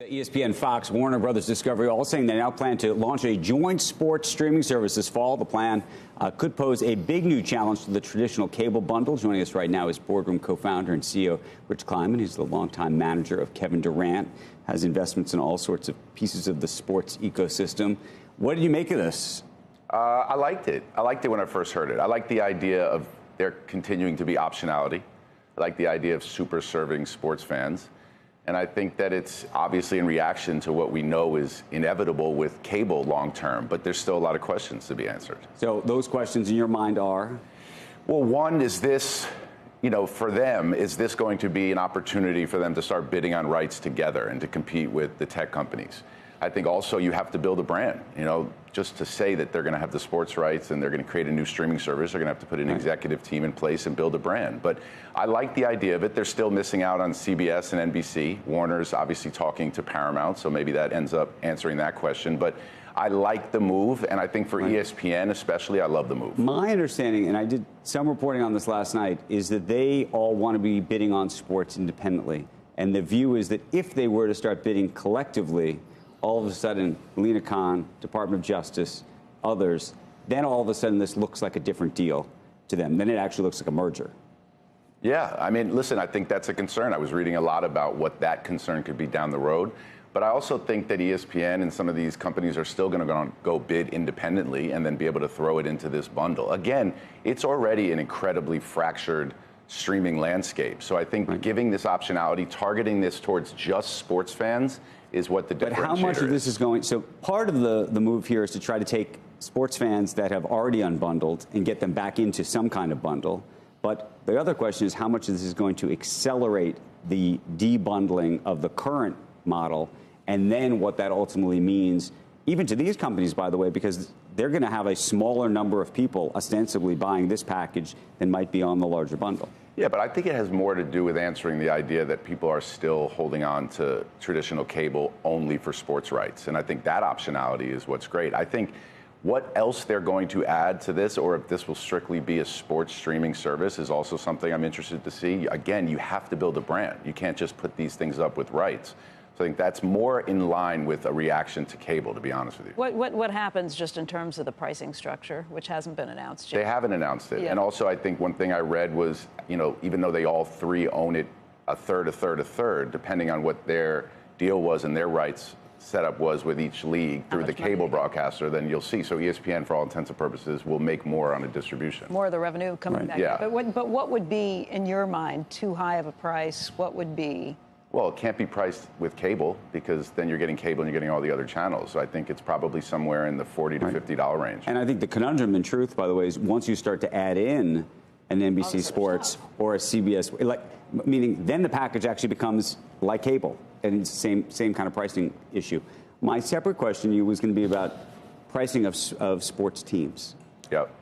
ESPN, Fox, Warner Bros. Discovery, all saying they now plan to launch a joint sports streaming service this fall. The plan could pose a big new challenge to the traditional cable bundle. Joining us right now is Boardroom co-founder and CEO Rich Kleiman. He's the longtime manager of Kevin Durant, has investments in all sorts of pieces of the sports ecosystem. What did you make of this? I liked it. I liked it when I first heard it. I like the idea of there continuing to be optionality. I like the idea of super serving sports fans. And I think that it's obviously in reaction to what we know is inevitable with cable long term, but there's still a lot of questions to be answered. So those questions in your mind are? Well, one, is this, for them, is this going to be an opportunity for them to start bidding on rights together and to compete with the tech companies? I think also you have to build a brand, just to say that they're going to have the sports rights and they're going to create a new streaming service, they're going to have to put an executive team in place and build a brand. But I like the idea of it. They're still missing out on CBS and NBC. Warner's obviously talking to Paramount, so maybe that ends up answering that question. But I like the move, and I think for ESPN especially, I love the move. My understanding, and I did some reporting on this last night, is that they all want to be bidding on sports independently. And the view is that if they were to start bidding collectively, all of a sudden, Lena Khan, Department of Justice, others, then all of a sudden this looks like a different deal to them. Then it actually looks like a merger. Yeah, I mean, listen, I think that's a concern. I was reading a lot about what that concern could be down the road. But I also think that ESPN and some of these companies are still going to go bid independently and then be able to throw it into this bundle. Again, it's already an incredibly fractured streaming landscape. So I think giving this optionality, targeting this towards just sports fans is what the differentiator is. But how much of this is going, so part of the move here is to try to take sports fans that have already unbundled and get them back into some kind of bundle. But the other question is how much of this is going to accelerate the debundling of the current model, and then what that ultimately means, even to these companies, by the way, because they're going to have a smaller number of people ostensibly buying this package than might be on the larger bundle. Yeah, but I think it has more to do with answering the idea that people are still holding on to traditional cable only for sports rights. And I think that optionality is what's great. I think what else they're going to add to this, or if this will strictly be a sports streaming service, is also something I'm interested to see. Again, you have to build a brand. You can't just put these things up with rights. So I think that's more in line with a reaction to cable, to be honest with you. What happens just in terms of the pricing structure, which hasn't been announced yet? They haven't announced it. Yeah. And also I think one thing I read was, even though they all three own it a third, depending on what their deal was and their rights setup was with each league through the cable broadcaster, then you'll see. So ESPN, for all intents and purposes, will make more on a distribution. More of the revenue coming back. Yeah. But what would be, in your mind, too high of a price? What would be? Well, it can't be priced with cable, because then you're getting cable and you're getting all the other channels. So I think it's probably somewhere in the $40 to $50 range. And I think the conundrum, in truth, by the way, is once you start to add in an NBC Sports or a CBS, meaning then the package actually becomes like cable, and it's the same kind of pricing issue. My separate question to you was going to be about pricing of sports teams. Yep.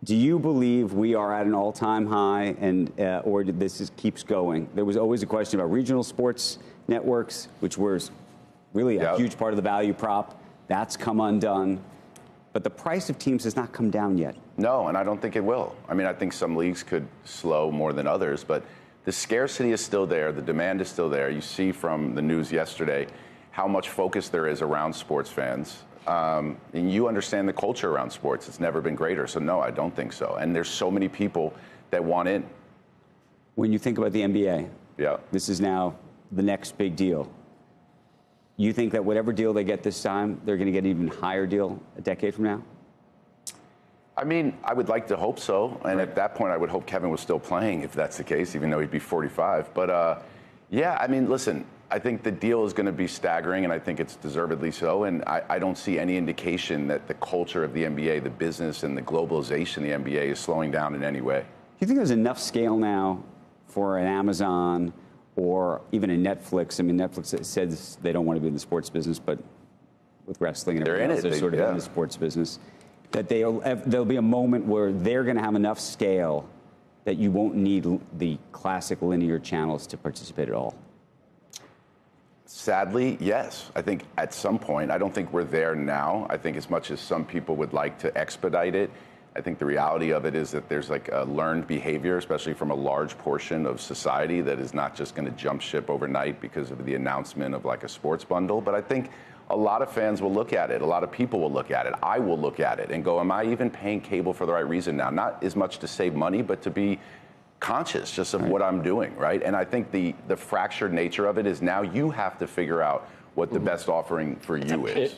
Do you believe we are at an all-time high, and or this keeps going? There was always a question about regional sports networks, which was really a huge part of the value prop. That's come undone. But the price of teams has not come down yet. No, and I don't think it will. I mean, I think some leagues could slow more than others, but the scarcity is still there. The demand is still there. You see from the news yesterday how much focus there is around sports fans. And you understand the culture around sports. It's never been greater. So, no, I don't think so. And there's so many people that want in. When you think about the NBA, this is now the next big deal. You think that whatever deal they get this time, they're going to get an even higher deal a decade from now? I mean, I would like to hope so. And at that point, I would hope Kevin was still playing, if that's the case, even though he'd be 45. But, yeah, I mean, listen, I think the deal is going to be staggering, and I think it's deservedly so. And I don't see any indication that the culture of the NBA, the business and the globalization of the NBA is slowing down in any way. Do you think there's enough scale now for an Amazon or even a Netflix? I mean, Netflix says they don't want to be in the sports business, but with wrestling and everything else, they're sort of in the sports business. That there'll be a moment where they're going to have enough scale that you won't need the classic linear channels to participate at all. Sadly, yes. I think at some point, I don't think we're there now. I think as much as some people would like to expedite it, I think the reality of it is that there's like a learned behavior, especially from a large portion of society, that is not just going to jump ship overnight because of the announcement of like a sports bundle. But I think a lot of fans will look at it. A lot of people will look at it. I will look at it and go, am I even paying cable for the right reason now? Not as much to save money, but to be conscious just of what I'm doing, right? And I think the fractured nature of it is now you have to figure out what the best offering for you is.